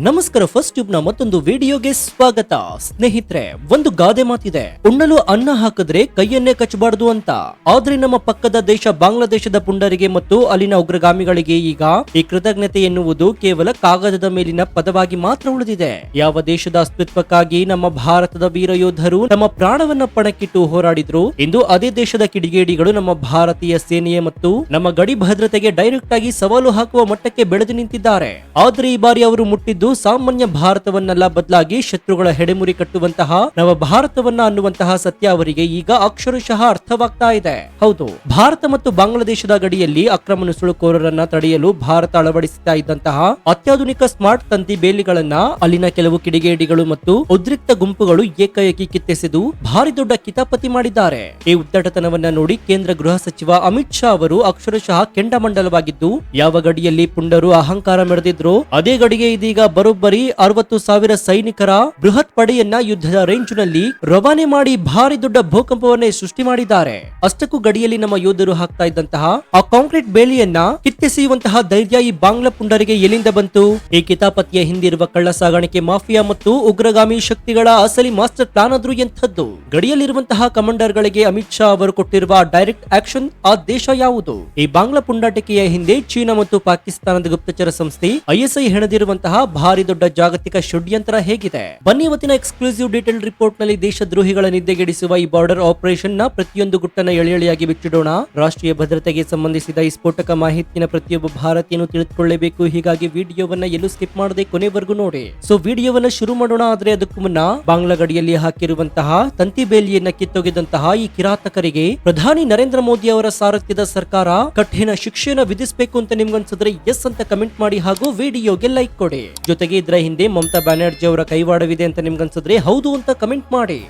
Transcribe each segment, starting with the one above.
ನಮಸ್ಕಾರ. First tube ನ ಮತ್ತೊಂದು ವಿಡಿಯೋಗೆ ಸ್ವಾಗತ. ಸ್ನೇಹಿತರೆ, ಒಂದು ಗಾದೆ ಮಾತಿದೆ, ಉಣ್ಣಲು ಅನ್ನ ಹಾಕಿದ್ರೆ ಕೈಯನ್ನೇ ಕಚ್ಚಬಾರದು ಅಂತ. ಆದ್ರೆ ನಮ್ಮ ಪಕ್ಕದ ದೇಶ ಬಾಂಗ್ಲಾದೇಶದ ಪುಂಡರಿಗೆ ಮತ್ತು ಅಲ್ಲಿನ ಉಗ್ರಗಾಮಿಗಳಿಗೆ ಈಗ ಈ ಕೃತಜ್ಞತೆ ಎನ್ನುವುದು ಕೇವಲ ಕಾಗದದ ಮೇಲಿನ ಪದವಾಗಿ ಮಾತ್ರ ಉಳಿದಿದೆ. ಯಾವ ದೇಶದ ಅಸ್ತಿತ್ವಕ್ಕಾಗಿ ನಮ್ಮ ಭಾರತದ ವೀರ ಯೋಧರು ನಮ್ಮ ಪ್ರಾಣವನ್ನ ಪಣಕ್ಕಿಟ್ಟು ಹೋರಾಡಿದ್ರು, ಇಂದು ಅದೇ ದೇಶದ ಕಿಡಿಗೇಡಿಗಳು ನಮ್ಮ ಭಾರತೀಯ ಸೇನೆಯ ಮತ್ತು ನಮ್ಮ ಗಡಿ ಭದ್ರತೆಗೆ ಡೈರೆಕ್ಟ್ ಆಗಿ ಸವಾಲು ಹಾಕುವ ಮಟ್ಟಕ್ಕೆ ಬೆಳೆದು ನಿಂತಿದ್ದಾರೆ. ಆದ್ರೆ ಈ ಬಾರಿ ಅವರು ಮುಟ್ಟಿದ್ದು ಸಾಮಾನ್ಯ ಭಾರತವನ್ನೆಲ್ಲ ಬದಲಾಗಿ ಶತ್ರುಗಳ ಹೆಡೆಮುರಿ ಕಟ್ಟುವಂತಹ ನವ ಭಾರತವನ್ನ ಅನ್ನುವಂತಹ ಸತ್ಯ ಅವರಿಗೆ ಈಗ ಅಕ್ಷರಶಃ ಅರ್ಥವಾಗ್ತಾ ಇದೆ. ಹೌದು, ಭಾರತ ಮತ್ತು ಬಾಂಗ್ಲಾದೇಶದ ಗಡಿಯಲ್ಲಿ ಅಕ್ರಮ ನುಸುಳುಕೋರರನ್ನ ತಡೆಯಲು ಭಾರತ ಅಳವಡಿಸುತ್ತಾ ಇದ್ದಂತಹ ಅತ್ಯಾಧುನಿಕ ಸ್ಮಾರ್ಟ್ ತಂತಿ ಬೇಲಿಗಳನ್ನ ಅಲ್ಲಿನ ಕೆಲವು ಕಿಡಿಗೇಡಿಗಳು ಮತ್ತು ಉದ್ರಿಕ್ತ ಗುಂಪುಗಳು ಏಕಾಏಕಿ ಕಿತ್ತೆಸೆದು ಭಾರಿ ದೊಡ್ಡ ಕಿತಾಪತಿ ಮಾಡಿದ್ದಾರೆ. ಈ ಉದ್ದಟತನವನ್ನ ನೋಡಿ ಕೇಂದ್ರ ಗೃಹ ಸಚಿವ ಅಮಿತ್ ಶಾ ಅವರು ಅಕ್ಷರಶಃ ಕೆಂಡಮಂಡಲವಾಗಿದ್ದು, ಯಾವ ಗಡಿಯಲ್ಲಿ ಪುಂಡರು ಅಹಂಕಾರ ಮೆರೆದಿದ್ರು ಅದೇ ಗಡಿಗೆ ಇದೀಗ ಬರೋಬ್ಬರಿ 60,000 ಸೈನಿಕರ ಬೃಹತ್ ಪಡೆಯನ್ನ ಯುದ್ಧದ ರೇಂಜ್ ನಲ್ಲಿ ರವಾನೆ ಮಾಡಿ ಭಾರಿ ದೊಡ್ಡ ಭೂಕಂಪವನ್ನೇ ಸೃಷ್ಟಿ ಮಾಡಿದ್ದಾರೆ. ಅಷ್ಟಕ್ಕೂ ಗಡಿಯಲ್ಲಿ ನಮ್ಮ ಯೋಧರು ಹಾಕ್ತಾ ಇದ್ದಂತಹ ಆ ಕಾಂಕ್ರೀಟ್ ಬೇಲಿಯನ್ನ ಕಿತ್ತೆಸೆಯುವಂತಹ ಧೈರ್ಯ ಈ ಬಾಂಗ್ಲಾ ಪುಂಡರಿಗೆ ಎಲ್ಲಿಂದ ಬಂತು? ಈ ಕಿತಾಪತಿಯ ಹಿಂದಿರುವ ಕಳ್ಳ ಸಾಗಾಣಿಕೆ ಮಾಫಿಯಾ ಮತ್ತು ಉಗ್ರಗಾಮಿ ಶಕ್ತಿಗಳ ಅಸಲಿ ಮಾಸ್ಟರ್ ಪ್ಲಾನ್ ಆದ್ರೂ ಎಂಥದ್ದು? ಗಡಿಯಲ್ಲಿರುವಂತಹ ಕಮಾಂಡರ್ ಗಳಿಗೆ ಅಮಿತ್ ಶಾ ಅವರು ಕೊಟ್ಟಿರುವ ಡೈರೆಕ್ಟ್ ಆಕ್ಷನ್ ಆ ದೇಶ ಯಾವುದು? ಈ ಬಾಂಗ್ಲಾ ಪುಂಡಾಟಿಕೆಯ ಹಿಂದೆ ಚೀನಾ ಮತ್ತು ಪಾಕಿಸ್ತಾನದ ಗುಪ್ತಚರ ಸಂಸ್ಥೆ ISI ಹೆಣೆದಿರುವಂತಹ ಭಾರಿ ದೊಡ್ಡ ಜಾಗತಿಕ ಷಡ್ಯಂತ್ರ ಹೇಗಿದೆ? ಬನ್ನಿ ಇವತ್ತಿನ ಎಕ್ಸ್ಕ್ಲೂಸಿವ್ ಡೀಟೇಲ್ ರಿಪೋರ್ಟ್ ನಲ್ಲಿ ದೇಶದ್ರೋಹಿಗಳ ನಿದ್ದೆಗೆಡಿಸುವ ಈ ಬಾರ್ಡರ್ ಆಪರೇಷನ್ ನ ಪ್ರತಿಯೊಂದು ಗುಟ್ಟನ್ನ ಎಳೆಯಾಗಿ ಬಿಚ್ಚಿಡೋಣ. ರಾಷ್ಟ್ರೀಯ ಭದ್ರತೆಗೆ ಸಂಬಂಧಿಸಿದ ಈ ಸ್ಫೋಟಕ ಮಾಹಿತಿನ ಪ್ರತಿಯೊಬ್ಬ ಭಾರತೀಯನು ತಿಳಿದುಕೊಳ್ಳಬೇಕು. ಹೀಗಾಗಿ ವಿಡಿಯೋವನ್ನ ಎಲ್ಲೂ ಸ್ಕಿಪ್ ಮಾಡದೆ ಕೊನೆವರೆಗೂ ನೋಡಿ. ಸೊ ವಿಡಿಯೋವನ್ನ ಶುರು ಮಾಡೋಣ. ಆದ್ರೆ ಅದಕ್ಕೂ ಮುನ್ನ ಬಾಂಗ್ಲಾ ಗಡಿಯಲ್ಲಿ ಹಾಕಿರುವಂತಹ ತಂತಿ ಬೇಲಿಯನ್ನ ಕಿತ್ತೊಗೆದಂತಹ ಈ ಕಿರಾತಕರಿಗೆ ಪ್ರಧಾನಿ ನರೇಂದ್ರ ಮೋದಿ ಅವರ ಸಾರಥ್ಯದ ಸರ್ಕಾರ ಕಠಿಣ ಶಿಕ್ಷೆಯನ್ನು ವಿಧಿಸಬೇಕು ಅಂತ ನಿಮ್ಗನ್ಸಿದ್ರೆ ಎಸ್ ಅಂತ ಕಮೆಂಟ್ ಮಾಡಿ ಹಾಗೂ ವಿಡಿಯೋಗೆ ಲೈಕ್ ಕೊಡಿ. ಜೊತೆಗೆ ಇದರ ಹಿಂದೆ ಮಮತಾ ಬ್ಯಾನರ್ಜಿ ಅವರ ಕೈವಾಡವಿದೆ ಅಂತ ನಿಮ್ಗನ್ಸಿದ್ರೆ ಹೌದು ಅಂತ ಕಮೆಂಟ್ ಮಾಡಿ.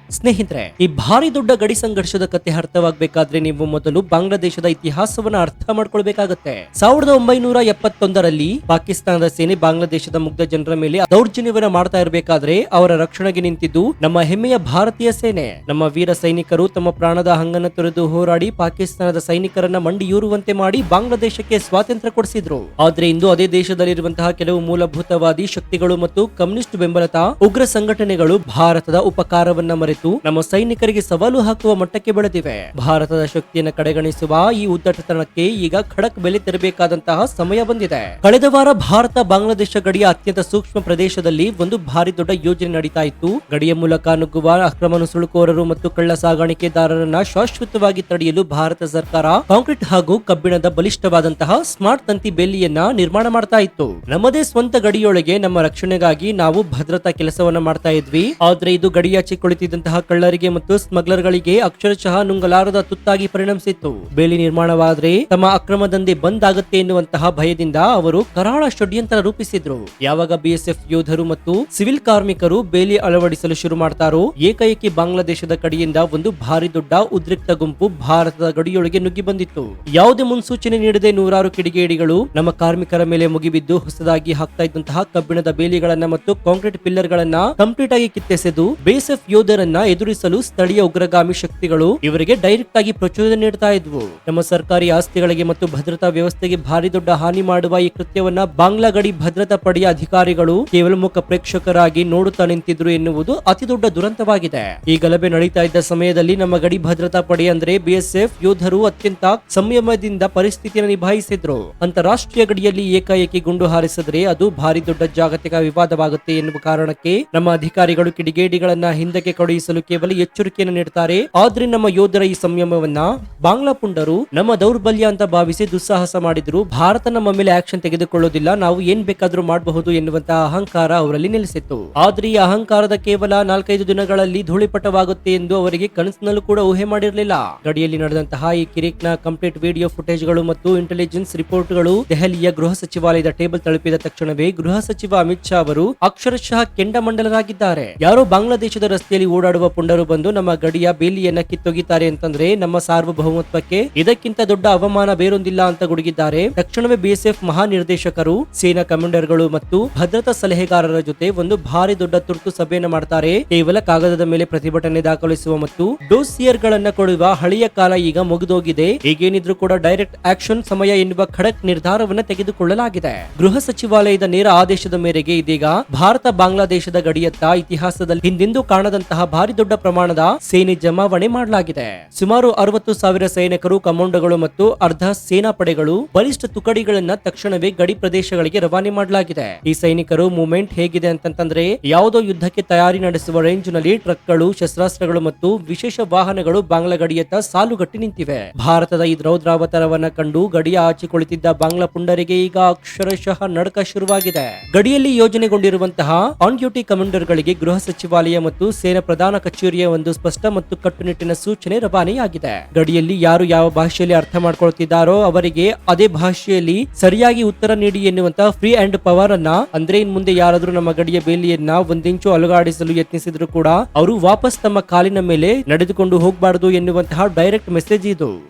ಸ್ನೇಹಿತರೆ, ಈ ಭಾರಿ ದೊಡ್ಡ ಗಡಿ ಸಂಘರ್ಷದ ಕತೆ ಅರ್ಥವಾಗಬೇಕಾದ್ರೆ ನೀವು ಮೊದಲು ಬಾಂಗ್ಲಾದೇಶದ ಇತಿಹಾಸವನ್ನ ಅರ್ಥ ಮಾಡ್ಕೊಳ್ಬೇಕಾಗತ್ತೆ. 1971ರಲ್ಲಿ ಪಾಕಿಸ್ತಾನದ ಸೇನೆ ಬಾಂಗ್ಲಾದೇಶದ ಮುಗ್ಧ ಜನರ ಮೇಲೆ ದೌರ್ಜನ್ಯವನ್ನ ಮಾಡ್ತಾ ಇರಬೇಕಾದ್ರೆ ಅವರ ರಕ್ಷಣೆಗೆ ನಿಂತಿದ್ದು ನಮ್ಮ ಹೆಮ್ಮೆಯ ಭಾರತೀಯ ಸೇನೆ. ನಮ್ಮ ವೀರ ಸೈನಿಕರು ತಮ್ಮ ಪ್ರಾಣದ ಹಂಗನ್ನ ತೊರೆದು ಹೋರಾಡಿ ಪಾಕಿಸ್ತಾನದ ಸೈನಿಕರನ್ನ ಮಂಡಿಯೂರುವಂತೆ ಮಾಡಿ ಬಾಂಗ್ಲಾದೇಶಕ್ಕೆ ಸ್ವಾತಂತ್ರ್ಯ ಕೊಡಿಸಿದ್ರು. ಆದ್ರೆ ಇಂದು ಅದೇ ದೇಶದಲ್ಲಿರುವಂತಹ ಕೆಲವು ಮೂಲಭೂತವಾದಿ ಶಕ್ತಿಗಳು ಮತ್ತು ಕಮ್ಯುನಿಸ್ಟ್ ಬೆಂಬಲಿತ ಉಗ್ರ ಸಂಘಟನೆಗಳು ಭಾರತದ ಉಪಕಾರವನ್ನ ಮರೆತು ನಮ್ಮ ಸೈನಿಕರಿಗೆ ಸವಾಲು ಹಾಕುವ ಮಟ್ಟಕ್ಕೆ ಬೆಳೆದಿವೆ. ಭಾರತದ ಶಕ್ತಿಯನ್ನು ಕಡೆಗಣಿಸುವ ಈ ಉದ್ದಟತನಕ್ಕೆ ಈಗ ಖಡಕ್ ಬೆಲೆ ತೆರಬೇಕಾದಂತಹ ಸಮಯ ಬಂದಿದೆ. ಕಳೆದ ವಾರ ಭಾರತ ಬಾಂಗ್ಲಾದೇಶ ಗಡಿಯ ಅತ್ಯಂತ ಸೂಕ್ಷ್ಮ ಪ್ರದೇಶದಲ್ಲಿ ಒಂದು ಭಾರಿ ದೊಡ್ಡ ಯೋಜನೆ ನಡೀತಾ ಇತ್ತು. ಗಡಿಯ ಮೂಲಕ ನುಗ್ಗುವ ಅಕ್ರಮ ನುಸುಳುಕೋರರು ಮತ್ತು ಕಳ್ಳ ಸಾಗಾಣಿಕೆದಾರರನ್ನ ಶಾಶ್ವತವಾಗಿ ತಡೆಯಲು ಭಾರತ ಸರ್ಕಾರ ಕಾಂಕ್ರೀಟ್ ಹಾಗೂ ಕಬ್ಬಿಣದ ಬಲಿಷ್ಠವಾದಂತಹ ಸ್ಮಾರ್ಟ್ ತಂತಿ ಬೇಲಿಯನ್ನ ನಿರ್ಮಾಣ ಮಾಡ್ತಾ ಇತ್ತು. ನಮ್ಮದೇ ಸ್ವಂತ ಗಡಿಯೊಳಗೆ ನಮ್ಮ ರಕ್ಷಣೆಗಾಗಿ ನಾವು ಭದ್ರತಾ ಕೆಲಸವನ್ನ ಮಾಡ್ತಾ ಇದ್ವಿ. ಆದ್ರೆ ಇದು ಗಡಿಯಾಚೆ ಕುಳಿತಿದ್ದಂತಹ ಕಳ್ಳರಿಗೆ ಮತ್ತು ಸ್ಮಗ್ಲರ್ಗಳಿಗೆ ಅಕ್ಷರಶಃ ನುಂಗಲಾರದ ತುತ್ತಾಗಿ ಪರಿಣಮಿಸಿತ್ತು. ಬೇಲಿ ನಿರ್ಮಾಣವಾದ್ರೆ ತಮ್ಮ ಅಕ್ರಮ ದಂಧೆ ಬಂದ್ ಆಗುತ್ತೆ ಎನ್ನುವಂತಹ ಭಯದಿಂದ ಅವರು ಕರಾಳ ಷಡ್ಯಂತ್ರ ರೂಪಿಸಿದ್ರು. ಯಾವಾಗ BSF ಯೋಧರು ಮತ್ತು ಸಿವಿಲ್ ಕಾರ್ಮಿಕರು ಬೇಲಿ ಅಳವಡಿಸಲು ಶುರು ಮಾಡ್ತಾರೋ ಏಕಾಏಕಿ ಬಾಂಗ್ಲಾದೇಶದ ಕಡೆಯಿಂದ ಒಂದು ಭಾರಿ ದೊಡ್ಡ ಉದ್ರಿಕ್ತ ಗುಂಪು ಭಾರತದ ಗಡಿಯೊಳಗೆ ನುಗ್ಗಿ ಬಂದಿತ್ತು. ಯಾವುದೇ ಮುನ್ಸೂಚನೆ ನೀಡದೆ ನೂರಾರು ಕಿಡಿಗೇಡಿಗಳು ನಮ್ಮ ಕಾರ್ಮಿಕರ ಮೇಲೆ ಮುಗಿಬಿದ್ದು ಹೊಸದಾಗಿ ಹಾಕ್ತಾ ಇದ್ದಂತಹ ಕಬ್ಬಿಣದ ಬೇಲಿಗಳನ್ನ ಮತ್ತು ಕಾಂಕ್ರೀಟ್ ಪಿಲ್ಲರ್ ಗಳನ್ನ ಕಂಪ್ಲೀಟ್ ಆಗಿ ಕಿತ್ತೆಸೆದು BSF ಯೋಧರನ್ನ ಎದುರಿಸಲು ಸ್ಥಳೀಯ ಉಗ್ರಗಾಮಿ ಶಕ್ತಿಗಳು ಇವರಿಗೆ ಡೈರೆಕ್ಟ್ ಆಗಿ ಪ್ರಚೋದನೆ ನೀಡ್ತಾ ಇದ್ವು. ನಮ್ಮ ಸರ್ಕಾರಿ ಆಸ್ತಿಗಳಿಗೆ ಮತ್ತು ಭದ್ರತಾ ವ್ಯವಸ್ಥೆಗೆ ಭಾರಿ ದೊಡ್ಡ ಹಾನಿ ಮಾಡುವ ಈ ಕೃತ್ಯವನ್ನ ಬಾಂಗ್ಲಾ ಗಡಿ ಭದ್ರತಾ ಪಡೆಯ ಅಧಿಕಾರಿಗಳು ಕೇವಲ ಮುಖ ಪ್ರೇಕ್ಷಕರಾಗಿ ನೋಡುತ್ತಾ ನಿಂತಿದ್ರು ಎನ್ನುವುದು ಅತಿ ದೊಡ್ಡ ದುರಂತವಾಗಿದೆ. ಈ ಗಲಭೆ ನಡೀತಾ ಇದ್ದ ಸಮಯದಲ್ಲಿ ನಮ್ಮ ಗಡಿ ಭದ್ರತಾ ಪಡೆ ಅಂದ್ರೆ BSF ಯೋಧರು ಅತ್ಯಂತ ಸಂಯಮದಿಂದ ಪರಿಸ್ಥಿತಿಯನ್ನು ನಿಭಾಯಿಸಿದ್ರು. ಅಂತಾರಾಷ್ಟ್ರೀಯ ಗಡಿಯಲ್ಲಿ ಏಕಾಏಕಿ ಗುಂಡು ಹಾರಿಸಿದ್ರೆ ಅದು ಭಾರಿ ದೊಡ್ಡ ಜಾಗತಿಕ ವಿವಾದವಾಗುತ್ತೆ ಎನ್ನುವ ಕಾರಣಕ್ಕೆ ನಮ್ಮ ಅಧಿಕಾರಿಗಳು ಕಿಡಿಗೇಡಿಗಳನ್ನ ಹಿಂದಕ್ಕೆ ಕಳುಹಿಸಲು ಕೇವಲ ಎಚ್ಚರಿಕೆಯನ್ನು ನೀಡುತ್ತಾರೆ. ಆದ್ರೆ ನಮ್ಮ ಯೋಧರ ಈ ಸಂಯಮವನ್ನ ಬಾಂಗ್ಲಾ ಪುಂಡರು ನಮ್ಮ ದೌರ್ಬಲ್ಯ ಅಂತ ಭಾವಿಸಿ ದುಸ್ಸಾಹಸ ಮಾಡಿದ್ರು. ಭಾರತ ನಮ್ಮ ಮೇಲೆ ಆಕ್ಷನ್ ತೆಗೆದುಕೊಳ್ಳೋದಿಲ್ಲ, ನಾವು ಏನ್ ಬೇಕಾದ್ರೂ ಮಾಡಬಹುದು ಎನ್ನುವಂತಹ ಅಹಂಕಾರ ಅವರಲ್ಲಿ ನೆಲೆಸಿತ್ತು. ಆದ್ರೆ ಈ ಅಹಂಕಾರದ ಕೇವಲ 4-5 ದಿನಗಳಲ್ಲಿ ಧೂಳಿಪಟವಾಗುತ್ತೆ ಎಂದು ಅವರಿಗೆ ಕನಸಿನಲ್ಲೂ ಕೂಡ ಊಹೆ ಮಾಡಿರಲಿಲ್ಲ. ಗಡಿಯಲ್ಲಿ ನಡೆದಂತಹ ಈ ಕಿರಿಕ್ನ ಕಂಪ್ಲೀಟ್ ವಿಡಿಯೋ ಫುಟೇಜ್ಗಳು ಮತ್ತು ಇಂಟೆಲಿಜೆನ್ಸ್ ರಿಪೋರ್ಟ್ಗಳು ದೆಹಲಿಯ ಗೃಹ ಸಚಿವಾಲಯದ ಟೇಬಲ್ ತಲುಪಿದ ತಕ್ಷಣವೇ ಗೃಹ ಸಚಿವ ಅಮಿತ್ ಶಾ ಅವರು ಅಕ್ಷರಶಃ ಕೆಂಡಮಂಡಲರಾಗಿದ್ದಾರೆ. ಯಾರೋ ಬಾಂಗ್ಲಾದೇಶದ ರಸ್ತೆಯಲ್ಲಿ ಓಡಾಡುವ ಮಾಡುವ ಪುಂಡರು ಬಂದು ನಮ್ಮ ಗಡಿಯ ಬೇಲಿಯನ್ನ ಕಿತ್ತೊಗಿತಾರೆ ಅಂತಂದ್ರೆ ನಮ್ಮ ಸಾರ್ವಭೌಮತ್ವಕ್ಕೆ ಇದಕ್ಕಿಂತ ದೊಡ್ಡ ಅವಮಾನ ಬೇರೊಂದಿಲ್ಲ ಅಂತ ಗುಡುಗಿದ್ದಾರೆ. ತಕ್ಷಣವೇ ಬಿಎಸ್ಎಫ್ ಮಹಾನಿರ್ದೇಶಕರು, ಸೇನಾ ಕಮಾಂಡರ್ಗಳು ಮತ್ತು ಭದ್ರತಾ ಸಲಹೆಗಾರರ ಜೊತೆ ಒಂದು ಭಾರಿ ದೊಡ್ಡ ತುರ್ತು ಸಭೆಯನ್ನು ಮಾಡ್ತಾರೆ. ಕೇವಲ ಕಾಗದದ ಮೇಲೆ ಪ್ರತಿಭಟನೆ ದಾಖಲಿಸುವ ಮತ್ತು ಡೋಸಿಯರ್ ಗಳನ್ನ ಕೊಡುವ ಹಳೆಯ ಕಾಲ ಈಗ ಮುಗಿದೋಗಿದೆ. ಈಗೇನಿದ್ರು ಕೂಡ ಡೈರೆಕ್ಟ್ ಆಕ್ಷನ್ ಸಮಯ ಎನ್ನುವ ಖಡಕ್ ನಿರ್ಧಾರವನ್ನ ತೆಗೆದುಕೊಳ್ಳಲಾಗಿದೆ. ಗೃಹ ಸಚಿವಾಲಯದ ನೇರ ಆದೇಶದ ಮೇರೆಗೆ ಇದೀಗ ಭಾರತ ಬಾಂಗ್ಲಾದೇಶದ ಗಡಿಯತ್ತ ಇತಿಹಾಸದಲ್ಲಿ ಹಿಂದೆಂದೂ ಕಾಣದಂತಹ ಭಾರಿ ದೊಡ್ಡ ಪ್ರಮಾಣದ ಸೇನೆ ಜಮಾವಣೆ ಮಾಡಲಾಗಿದೆ. ಸುಮಾರು 60,000 ಸೈನಿಕರು, ಕಮಾಂಡೋಗಳು ಮತ್ತು ಅರ್ಧ ಸೇನಾ ಪಡೆಗಳು, ಬಲಿಷ್ಠ ತುಕಡಿಗಳನ್ನ ತಕ್ಷಣವೇ ಗಡಿ ಪ್ರದೇಶಗಳಿಗೆ ರವಾನೆ ಮಾಡಲಾಗಿದೆ. ಈ ಸೈನಿಕರು ಮೂವ್ಮೆಂಟ್ ಹೇಗಿದೆ ಅಂತಂದ್ರೆ ಯಾವುದೋ ಯುದ್ಧಕ್ಕೆ ತಯಾರಿ ನಡೆಸುವ ರೇಂಜ್ ನಲ್ಲಿ ಟ್ರಕ್ಗಳು, ಶಸ್ತ್ರಾಸ್ತ್ರಗಳು ಮತ್ತು ವಿಶೇಷ ವಾಹನಗಳು ಬಾಂಗ್ಲಾ ಗಡಿಯತ್ತ ಸಾಲುಗಟ್ಟಿ ನಿಂತಿವೆ. ಭಾರತದ ಈ ರೌದ್ರಾವತಾರವನ್ನ ಕಂಡು ಗಡಿಯ ಆಚೆ ಕುಳಿತಿದ್ದ ಬಾಂಗ್ಲಾ ಪುಂಡರಿಗೆ ಈಗ ಅಕ್ಷರಶಃ ನಡುಕ ಶುರುವಾಗಿದೆ. ಗಡಿಯಲ್ಲಿ ಯೋಜನೆಗೊಂಡಿರುವಂತಹ ಆನ್ ಡ್ಯೂಟಿ ಕಮಾಂಡರ್ ಗಳಿಗೆ ಗೃಹ ಸಚಿವಾಲಯ ಮತ್ತು ಸೇನಾ ಪ್ರಧಾನ ಕಚೇರಿಯ ಒಂದು ಸ್ಪಷ್ಟ ಮತ್ತು ಕಟ್ಟುನಿಟ್ಟಿನ ಸೂಚನೆ ರವಾನೆಯಾಗಿದೆ. ಗಡಿಯಲ್ಲಿ ಯಾರು ಯಾವ ಭಾಷೆಯಲ್ಲಿ ಅರ್ಥ ಮಾಡ್ಕೊಳ್ತಿದ್ದಾರೋ ಅವರಿಗೆ ಅದೇ ಭಾಷೆಯಲ್ಲಿ ಸರಿಯಾಗಿ ಉತ್ತರ ನೀಡಿ ಎನ್ನುವಂತಹ ಫ್ರೀ ಅಂಡ್ ಪವರ್ ಅನ್ನ, ಅಂದ್ರೆ ಇನ್ ಮುಂದೆ ಯಾರಾದ್ರೂ ನಮ್ಮ ಗಡಿಯ ಬೇಲಿಯನ್ನ ಒಂದಿಂಚು ಅಲುಗಾಡಿಸಲು ಯತ್ನಿಸಿದ್ರು ಕೂಡ ಅವರು ವಾಪಸ್ ತಮ್ಮ ಕಾಲಿನ ಮೇಲೆ ನಡೆದುಕೊಂಡು ಹೋಗಬಾರದು ಎನ್ನುವಂತಹ ಡೈರೆಕ್ಟ್ ಮೆಸೇಜ್ ಇದು.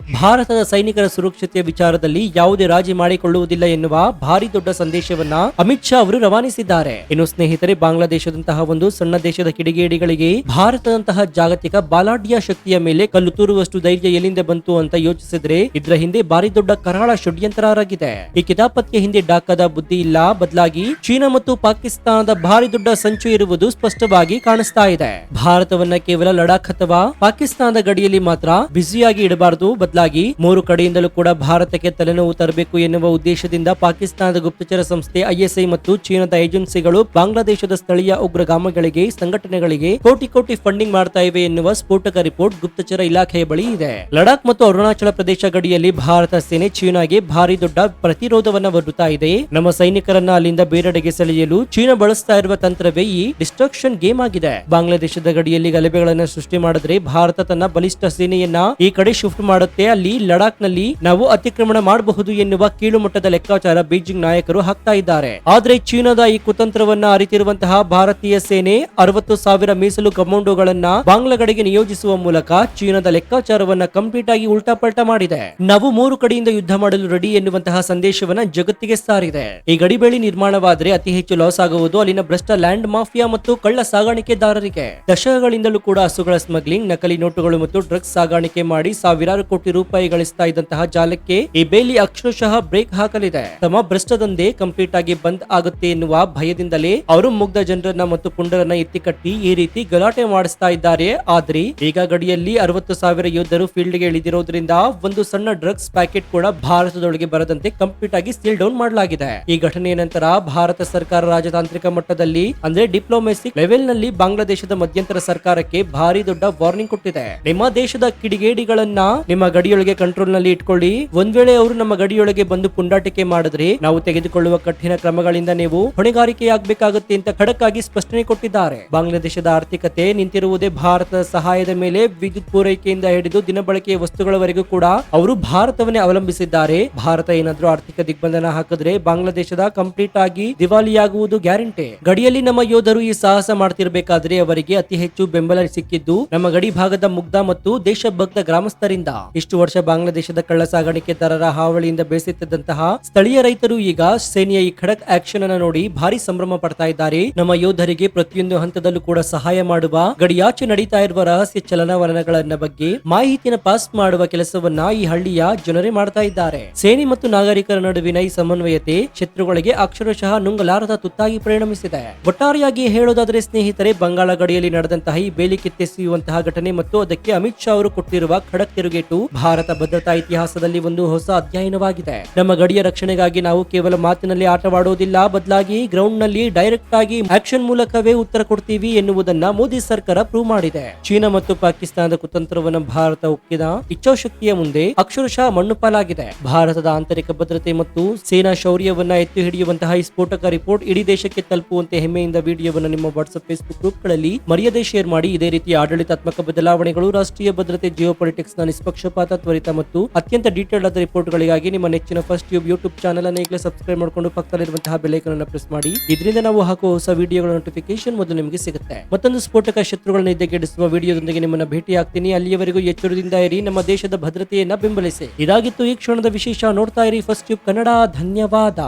ಭಾರತದ ಸೈನಿಕರ ಸುರಕ್ಷತೆಯ ವಿಚಾರದಲ್ಲಿ ಯಾವುದೇ ರಾಜಿ ಮಾಡಿಕೊಳ್ಳುವುದಿಲ್ಲ ಎನ್ನುವ ಭಾರಿ ದೊಡ್ಡ ಸಂದೇಶವನ್ನ ಅಮಿತ್ ಶಾ ಅವರು ರವಾನಿಸಿದ್ದಾರೆ. ಇನ್ನು ಸ್ನೇಹಿತರೆ, ಬಾಂಗ್ಲಾದೇಶದಂತಹ ಒಂದು ಸಣ್ಣ ದೇಶದ ಕಿಡಿಗೇಡಿಗಳಿಗೆ ಭಾರತದಂತಹ ಜಾಗತಿಕ ಬಾಲಾಢ್ಯ ಶಕ್ತಿಯ ಮೇಲೆ ಕಲ್ಲು ತೂರುವಷ್ಟು ಧೈರ್ಯ ಎಲ್ಲಿಂದ ಬಂತು ಅಂತ ಯೋಚಿಸಿದ್ರೆ ಇದರ ಹಿಂದೆ ಭಾರಿ ದೊಡ್ಡ ಕರಾಳ ಷಡ್ಯಂತ್ರ ಆಗಿದೆ. ಈ ಕಿತಾಪತ್ಗೆ ಹಿಂದೆ ಢಾಕಾದ ಬುದ್ಧಿ ಇಲ್ಲ, ಬದಲಾಗಿ ಚೀನಾ ಮತ್ತು ಪಾಕಿಸ್ತಾನದ ಭಾರಿ ದೊಡ್ಡ ಸಂಚು ಇರುವುದು ಸ್ಪಷ್ಟವಾಗಿ ಕಾಣಿಸ್ತಾ ಇದೆ. ಭಾರತವನ್ನ ಕೇವಲ ಲಡಾಖ್ ಅಥವಾ ಪಾಕಿಸ್ತಾನದ ಗಡಿಯಲ್ಲಿ ಮಾತ್ರ ಬ್ಯುಸಿಯಾಗಿ ಇಡಬಾರದು, ಬದಲಾಗಿ ಮೂರು ಕಡೆಯಿಂದಲೂ ಕೂಡ ಭಾರತಕ್ಕೆ ತಲೆನೋವು ತರಬೇಕು ಎನ್ನುವ ಉದ್ದೇಶದಿಂದ ಪಾಕಿಸ್ತಾನದ ಗುಪ್ತಚರ ಸಂಸ್ಥೆ ಐಎಸ್ಐ ಮತ್ತು ಚೀನಾದ ಏಜೆನ್ಸಿಗಳು ಬಾಂಗ್ಲಾದೇಶದ ಸ್ಥಳೀಯ ಉಗ್ರಗಾಮಿಗಳಿಗೆ, ಸಂಘಟನೆಗಳಿಗೆ ಕೋಟಿ ಕೋಟಿ ಫಂಡಿಂಗ್ ಮಾಡ್ತಾ ಇವೆ ಎನ್ನುವ ಸ್ಫೋಟಕ ರಿಪೋರ್ಟ್ ಗುಪ್ತಚರ ಇಲಾಖೆಯ ಬಳಿ ಇದೆ. ಲಡಾಖ್ ಮತ್ತು ಅರುಣಾಚಲ ಪ್ರದೇಶ ಗಡಿಯಲ್ಲಿ ಭಾರತ ಸೇನೆ ಚೀನಾಗೆ ಭಾರಿ ದೊಡ್ಡ ಪ್ರತಿರೋಧವನ್ನ ಒಡ್ಡುತ್ತಾ ಇದೆ. ನಮ್ಮ ಸೈನಿಕರನ್ನ ಅಲ್ಲಿಂದ ಬೇರೆಡೆಗೆ ಸೆಳೆಯಲು ಚೀನಾ ಬಳಸ್ತಾ ಇರುವ ತಂತ್ರವೇ ಈ ಡಿಸ್ಟ್ರಕ್ಷನ್ ಗೇಮ್ ಆಗಿದೆ. ಬಾಂಗ್ಲಾದೇಶದ ಗಡಿಯಲ್ಲಿ ಗಲಭೆಗಳನ್ನ ಸೃಷ್ಟಿ ಮಾಡಿದ್ರೆ ಭಾರತ ತನ್ನ ಬಲಿಷ್ಠ ಸೇನೆಯನ್ನ ಈ ಕಡೆ ಶಿಫ್ಟ್ ಮಾಡುತ್ತೆ. ಅಲ್ಲಿ ಲಡಾಖ್ ನಲ್ಲಿ ನಾವು ಅತಿಕ್ರಮಣ ಮಾಡಬಹುದು ಎನ್ನುವ ಕೀಳು ಮಟ್ಟದ ಲೆಕ್ಕಾಚಾರ ಬೀಜಿಂಗ್ ನಾಯಕರು ಹಾಕ್ತಾ ಇದ್ದಾರೆ. ಆದ್ರೆ ಚೀನಾದ ಈ ಕುತಂತ್ರವನ್ನ ಅರಿತಿರುವಂತಹ ಭಾರತೀಯ ಸೇನೆ 60,000 ಮೀಸಲು ಕಮಾಂಡೋಗಳನ್ನ ಬಾಂಗ್ಲಾ ಗಡಿಗೆ ನಿಯೋಜಿಸುವ ಮೂಲಕ ಚೀನಾದ ಲೆಕ್ಕಾಚಾರವನ್ನ ಕಂಪ್ಲೀಟ್ ಆಗಿ ಉಲ್ಟಾ ಪಲ್ಟಾ ಮಾಡಿದೆ. ನಾವು ಮೂರು ಕಡೆಯಿಂದ ಯುದ್ಧ ಮಾಡಲು ರೆಡಿ ಎನ್ನುವಂತಹ ಸಂದೇಶವನ್ನ ಜಗತ್ತಿಗೆ ಸಾರಿದೆ. ಈ ಗಡಿಬೇಲಿ ನಿರ್ಮಾಣವಾದ್ರೆ ಅತಿ ಹೆಚ್ಚು ಲಾಸ್ ಆಗುವುದು ಅಲ್ಲಿನ ಭ್ರಷ್ಟ ಲ್ಯಾಂಡ್ ಮಾಫಿಯಾ ಮತ್ತು ಕಳ್ಳ ಸಾಗಾಣಿಕೆದಾರರಿಗೆ. ದಶಕಗಳಿಂದಲೂ ಕೂಡ ಹಸುಗಳ ಸ್ಮಗ್ಲಿಂಗ್, ನಕಲಿ ನೋಟುಗಳು ಮತ್ತು ಡ್ರಗ್ಸ್ ಸಾಗಾಣಿಕೆ ಮಾಡಿ ಸಾವಿರಾರು ಕೋಟಿ ರೂಪಾಯಿ ಗಳಿಸ್ತಾ ಇದ್ದಂತಹ ಜಾಲಕ್ಕೆ ಈ ಬೇಲಿ ಅಕ್ಷರಶಃ ಬ್ರೇಕ್ ಹಾಕಲಿದೆ. ತಮ್ಮ ಭ್ರಷ್ಟ ದಂಧೆ ಕಂಪ್ಲೀಟ್ ಆಗಿ ಬಂದ್ ಆಗುತ್ತೆ ಎನ್ನುವ ಭಯದಿಂದಲೇ ಅವರು ಮುಗ್ಧ ಜನರನ್ನ ಮತ್ತು ಪುಂಡರನ್ನ ಎತ್ತಿಕಟ್ಟಿ ಈ ರೀತಿ ಗಲಾಟೆ ಮಾಡಿಸ್ತಾ ಇದ್ದಾರೆ. ಆದ್ರೆ ಈಗ ಗಡಿಯಲ್ಲಿ 60,000 ಯೋಧರು ಫೀಲ್ಡ್ ಗೆ ಇಳಿದಿರೋದ್ರಿಂದ ಒಂದು ಸಣ್ಣ ಡ್ರಗ್ಸ್ ಪ್ಯಾಕೆಟ್ ಕೂಡ ಭಾರತದೊಳಗೆ ಬರದಂತೆ ಕಂಪ್ಲೀಟ್ ಆಗಿ ಸೀಲ್ ಡೌನ್ ಮಾಡಲಾಗಿದೆ. ಈ ಘಟನೆಯ ನಂತರ ಭಾರತ ಸರ್ಕಾರ ರಾಜತಾಂತ್ರಿಕ ಮಟ್ಟದಲ್ಲಿ ಅಂದ್ರೆ ಡಿಪ್ಲೊಮೆಸಿ ಲೆವೆಲ್ ನಲ್ಲಿ ಬಾಂಗ್ಲಾದೇಶದ ಮಧ್ಯಂತರ ಸರ್ಕಾರಕ್ಕೆ ಭಾರಿ ದೊಡ್ಡ ವಾರ್ನಿಂಗ್ ಕೊಟ್ಟಿದೆ. ನಿಮ್ಮ ದೇಶದ ಕಿಡಿಗೇಡಿಗಳನ್ನ ನಿಮ್ಮ ಗಡಿಯೊಳಗೆ ಕಂಟ್ರೋಲ್ ನಲ್ಲಿ ಇಟ್ಕೊಳ್ಳಿ. ಒಂದ್ ವೇಳೆ ಅವರು ನಮ್ಮ ಗಡಿಯೊಳಗೆ ಬಂದು ಪುಂಡಾಟಿಕೆ ಮಾಡಿದ್ರೆ ನಾವು ತೆಗೆದುಕೊಳ್ಳುವ ಕಠಿಣ ಕ್ರಮಗಳಿಂದ ನೀವು ಹೊಣೆಗಾರಿಕೆಯಾಗಬೇಕಾಗುತ್ತೆ ಅಂತ ಖಡಕ್ ಆಗಿ ಸ್ಪಷ್ಟನೆ ಕೊಟ್ಟಿದ್ದಾರೆ. ಬಾಂಗ್ಲಾದೇಶದ ಆರ್ಥಿಕತೆ ನಿಂತಿರುವುದೇ ಭಾರತದ ಸಹಾಯದ ಮೇಲೆ. ವಿದ್ಯುತ್ ಪೂರೈಕೆಯಿಂದ ಹಿಡಿದು ದಿನಬಳಕೆಯ ವಸ್ತುಗಳವರೆಗೂ ಕೂಡ ಅವರು ಭಾರತವನ್ನೇ ಅವಲಂಬಿಸಿದ್ದಾರೆ. ಭಾರತ ಏನಾದ್ರೂ ಆರ್ಥಿಕ ದಿಗ್ಬಂಧನ ಹಾಕಿದ್ರೆ ಬಾಂಗ್ಲಾದೇಶದ ಕಂಪ್ಲೀಟ್ ಆಗಿ ದಿವಾಲಿಯಾಗುವುದು ಗ್ಯಾರಂಟಿ. ಗಡಿಯಲ್ಲಿ ನಮ್ಮ ಯೋಧರು ಈ ಸಾಹಸ ಮಾಡ್ತಿರ್ಬೇಕಾದ್ರೆ ಅವರಿಗೆ ಅತಿ ಹೆಚ್ಚು ಬೆಂಬಲ ಸಿಕ್ಕಿದ್ದು ನಮ್ಮ ಗಡಿ ಭಾಗದ ಮುಗ್ಧ ಮತ್ತು ದೇಶಭಕ್ತ ಗ್ರಾಮಸ್ಥರಿಂದ. ಇಷ್ಟು ವರ್ಷ ಬಾಂಗ್ಲಾದೇಶದ ಕಳ್ಳ ಸಾಗಾಣಿಕೆದಾರರ ಹಾವಳಿಯಿಂದ ಬೇಸತ್ತಿದ್ದಂತಹ ಸ್ಥಳೀಯ ರೈತರು ಈಗ ಸೇನೆಯ ಈ ಖಡಕ್ ಆಕ್ಷನ್ ಅನ್ನು ನೋಡಿ ಭಾರಿ ಸಂಭ್ರಮ ಪಡ್ತಾ ಇದ್ದಾರೆ. ನಮ್ಮ ಯೋಧರಿಗೆ ಪ್ರತಿಯೊಂದು ಹಂತದಲ್ಲೂ ಕೂಡ ಸಹಾಯ ಮಾಡುವ, ಗಡಿಯಾಚೆ ನಡೀತಾ ಇರುವ ರಹಸ್ಯ ಚಲನವಲನಗಳನ್ನ ಬಗ್ಗೆ ಮಾಹಿತಿಯನ್ನು ಪಾಸ್ ಮಾಡುವ ಕೆಲಸವನ್ನ ಈ ಹಳ್ಳಿಯ ಜನರೇ ಮಾಡ್ತಾ ಇದ್ದಾರೆ. ಸೇನೆ ಮತ್ತು ನಾಗರಿಕರ ನಡುವಿನ ಈ ಸಮನ್ವಯತೆ ಶತ್ರುಗಳಿಗೆ ಅಕ್ಷರಶಃ ನುಂಗಲಾರದ ತುತ್ತಾಗಿ ಪರಿಣಮಿಸಿದೆ. ಒಟ್ಟಾರೆಯಾಗಿ ಹೇಳೋದಾದ್ರೆ ಸ್ನೇಹಿತರೆ, ಬಂಗಾಳ ಗಡಿಯಲ್ಲಿ ನಡೆದಂತಹ ಈ ಬೇಲಿ ಕಿತ್ತೆಸೆಯುವಂತಹ ಘಟನೆ ಮತ್ತು ಅದಕ್ಕೆ ಅಮಿತ್ ಶಾ ಅವರು ಕೊಟ್ಟಿರುವ ಖಡಕ್ ತಿರುಗೇಟು ಭಾರತ ಭದ್ರತಾ ಇತಿಹಾಸದಲ್ಲಿ ಒಂದು ಹೊಸ ಅಧ್ಯಯನವಾಗಿದೆ. ನಮ್ಮ ಗಡಿಯ ರಕ್ಷಣೆಗಾಗಿ ನಾವು ಕೇವಲ ಮಾತಿನಲ್ಲಿ ಆಟವಾಡೋದಿಲ್ಲ, ಬದಲಾಗಿ ಗ್ರೌಂಡ್ ನಲ್ಲಿ ಡೈರೆಕ್ಟ್ ಆಗಿ ಆಕ್ಷನ್ ಮೂಲಕವೇ ಉತ್ತರ ಕೊಡ್ತೀವಿ ಎನ್ನುವುದನ್ನ ಮೋದಿ ಸರ್ಕಾರ ಪ್ರೂವ್ ಮಾಡಿದೆ. ಚೀನಾ ಮತ್ತು ಪಾಕಿಸ್ತಾನದ ಕುತಂತ್ರವನ್ನು ಭಾರತ ಉಕ್ಕಿದ ಇಚ್ಛಾಶಕ್ತಿಯ ಮುಂದೆ ಅಕ್ಷರಶಃ ಮಣ್ಣುಪಾಲಾಗಿದೆ. ಭಾರತದ ಆಂತರಿಕ ಭದ್ರತೆ ಮತ್ತು ಸೇನಾ ಶೌರ್ಯವನ್ನ ಎತ್ತಿ ಹಿಡಿಯುವಂತಹ ಈ ಸ್ಫೋಟಕ ರಿಪೋರ್ಟ್ ಇಡೀ ದೇಶಕ್ಕೆ ತಲುಪುವಂತೆ ಹೆಮ್ಮೆಯಿಂದ ವಿಡಿಯೋವನ್ನು ನಿಮ್ಮ ವಾಟ್ಸ್ಆಪ್, ಫೇಸ್ಬುಕ್ ಗ್ರೂಪ್ಗಳಲ್ಲಿ ಮರೆಯದೇ ಶೇರ್ ಮಾಡಿ. ಇದೇ ರೀತಿಯ ಆಡಳಿತಾತ್ಮಕ ಬದಲಾವಣೆಗಳು, ರಾಷ್ಟ್ರೀಯ ಭದ್ರತೆ, ಜಿಯೋ ಪಾಲಿಟಿಕ್ಸ್ ನ ನಿಷ್ಪಕ್ಷಪಾತ, ತ್ವರಿತ ಮತ್ತು ಅತ್ಯಂತ ಡೀಟೇಲ್ ಆದ ರಿಪೋರ್ಟ್ಗಳಿಗಾಗಿ ನಿಮ್ಮ ನೆಚ್ಚಿನ ಫಸ್ಟ್ ಟ್ಯೂಬ್ ಯೂಟ್ಯೂಬ್ ಚಾನಲ್ ಅನ್ನು ಈಗಲೇ ಸಬ್ಸ್ಕ್ರೈಬ್ ಮಾಡಿಕೊಂಡು ಪಕ್ಕದಲ್ಲಿರುವಂತಹ ಬೆಲ್ ಐಕಾನ್ ಅನ್ನು ಪ್ರೆಸ್ ಮಾಡಿ. ಇದರಿಂದ ನಾವು ಹಾಕುವ ಹೊಸ ವಿಡಿಯೋಗಳ ನೋಟಿಫಿಕೇಶನ್ ಮೊದಲು ನಿಮಗೆ ಸಿಗುತ್ತೆ. ಮತ್ತೊಂದು ಸ್ಫೋಟಕ ಶತ್ರುಗಳನ್ನು ನಿದ್ದೆಗೆಡಿಸುವ ವಿಡಿಯೋದೊಂದಿಗೆ ನಿಮ್ಮನ್ನ ಭೇಟಿ ಆಗ್ತೀನಿ. ಅಲ್ಲಿಯವರೆಗೂ ಎಚ್ಚರದಿಂದ ಇರಿ, ನಮ್ಮ ದೇಶದ ಭದ್ರತೆಯನ್ನ ಬೆಂಬಲಿಸಿ. ಇದಾಗಿತ್ತು ಈ ಕ್ಷಣದ ವಿಶೇಷ. ನೋಡ್ತಾ ಇರಿ ಫಸ್ಟ್ ಟ್ಯೂಬ್ ಕನ್ನಡ. ಧನ್ಯವಾದ.